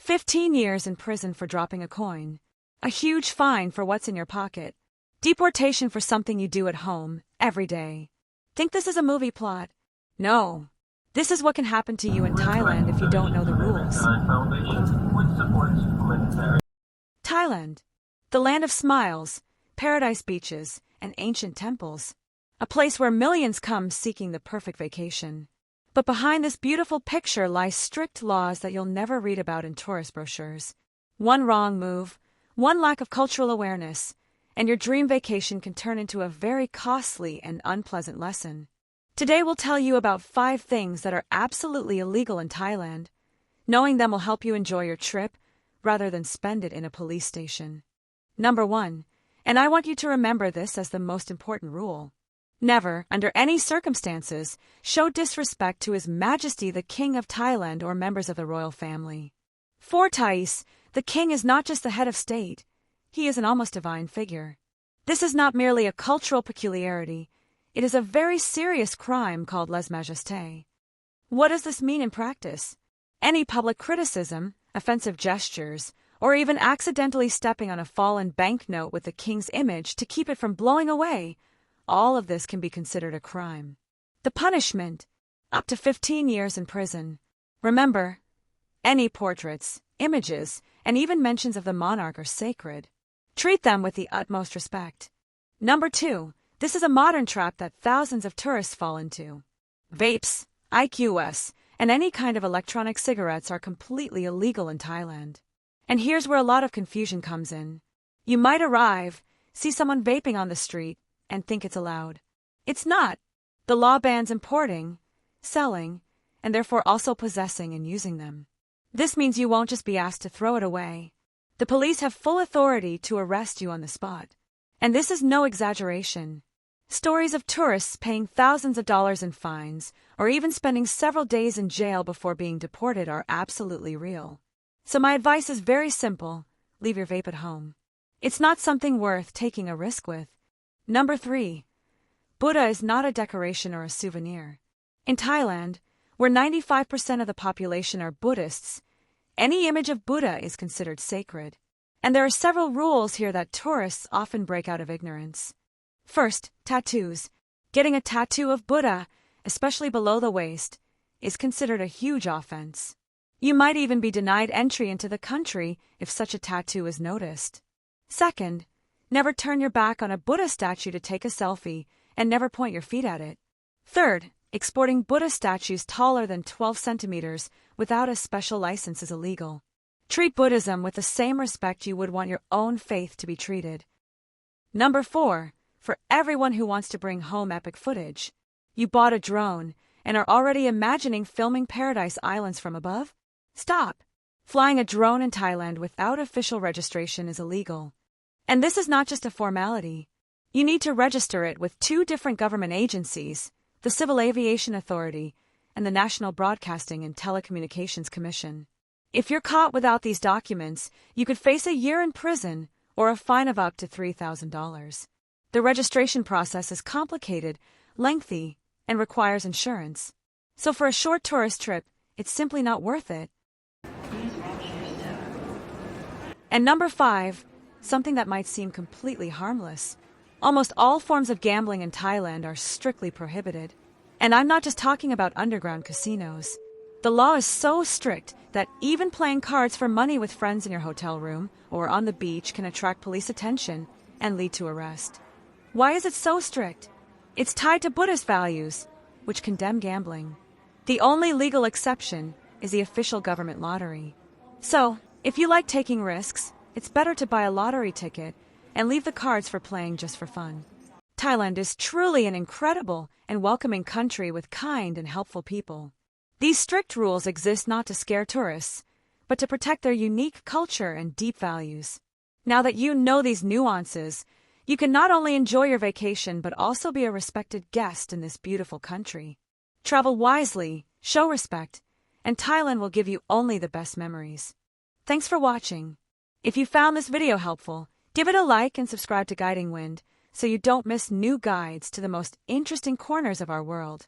15 years in prison for dropping a coin. A huge fine for what's in your pocket. Deportation for something you do at home, every day. Think this is a movie plot? No. This is what can happen to you in Thailand if you don't know the rules. Thailand. The land of smiles, paradise beaches, and ancient temples. A place where millions come seeking the perfect vacation. But behind this beautiful picture lies strict laws that you'll never read about in tourist brochures. One wrong move, one lack of cultural awareness, and your dream vacation can turn into a very costly and unpleasant lesson. Today we'll tell you about 5 things that are absolutely illegal in Thailand. Knowing them will help you enjoy your trip rather than spend it in a police station. Number 1, and I want you to remember this as the most important rule. Never, under any circumstances, show disrespect to His Majesty the King of Thailand or members of the royal family. For Thais, the king is not just the head of state, he is an almost divine figure. This is not merely a cultural peculiarity, it is a very serious crime called lèse-majesté. What does this mean in practice? Any public criticism, offensive gestures, or even accidentally stepping on a fallen banknote with the king's image to keep it from blowing away, all of this can be considered a crime. The punishment, up to 15 years in prison. Remember, any portraits, images, and even mentions of the monarch are sacred. Treat them with the utmost respect. Number 2, this is a modern trap that thousands of tourists fall into. Vapes, IQS, and any kind of electronic cigarettes are completely illegal in Thailand. And here's where a lot of confusion comes in. You might arrive, see someone vaping on the street, and think it's allowed. It's not. The law bans importing, selling, and therefore also possessing and using them. This means you won't just be asked to throw it away. The police have full authority to arrest you on the spot. And this is no exaggeration. Stories of tourists paying thousands of dollars in fines, or even spending several days in jail before being deported are absolutely real. So my advice is very simple: leave your vape at home. It's not something worth taking a risk with. Number 3. Buddha is not a decoration or a souvenir. In Thailand, where 95% of the population are Buddhists, any image of Buddha is considered sacred. And there are several rules here that tourists often break out of ignorance. First, tattoos. Getting a tattoo of Buddha, especially below the waist, is considered a huge offense. You might even be denied entry into the country if such a tattoo is noticed. Second, never turn your back on a Buddha statue to take a selfie, and never point your feet at it. Third, exporting Buddha statues taller than 12 centimeters without a special license is illegal. Treat Buddhism with the same respect you would want your own faith to be treated. Number 4, for everyone who wants to bring home epic footage. You bought a drone and are already imagining filming paradise islands from above? Stop! Flying a drone in Thailand without official registration is illegal. And this is not just a formality. You need to register it with 2 different government agencies, the Civil Aviation Authority and the National Broadcasting and Telecommunications Commission. If you're caught without these documents, you could face a year in prison or a fine of up to $3,000. The registration process is complicated, lengthy, and requires insurance. So for a short tourist trip, it's simply not worth it. And number 5, something that might seem completely harmless. Almost all forms of gambling in Thailand are strictly prohibited. And I'm not just talking about underground casinos. The law is so strict that even playing cards for money with friends in your hotel room or on the beach can attract police attention and lead to arrest. Why is it so strict? It's tied to Buddhist values, which condemn gambling. The only legal exception is the official government lottery. So, if you like taking risks, it's better to buy a lottery ticket and leave the cards for playing just for fun. Thailand is truly an incredible and welcoming country with kind and helpful people. These strict rules exist not to scare tourists, but to protect their unique culture and deep values. Now that you know these nuances, you can not only enjoy your vacation but also be a respected guest in this beautiful country. Travel wisely, show respect, and Thailand will give you only the best memories. Thanks for watching. If you found this video helpful, give it a like and subscribe to Guiding Wind so you don't miss new guides to the most interesting corners of our world.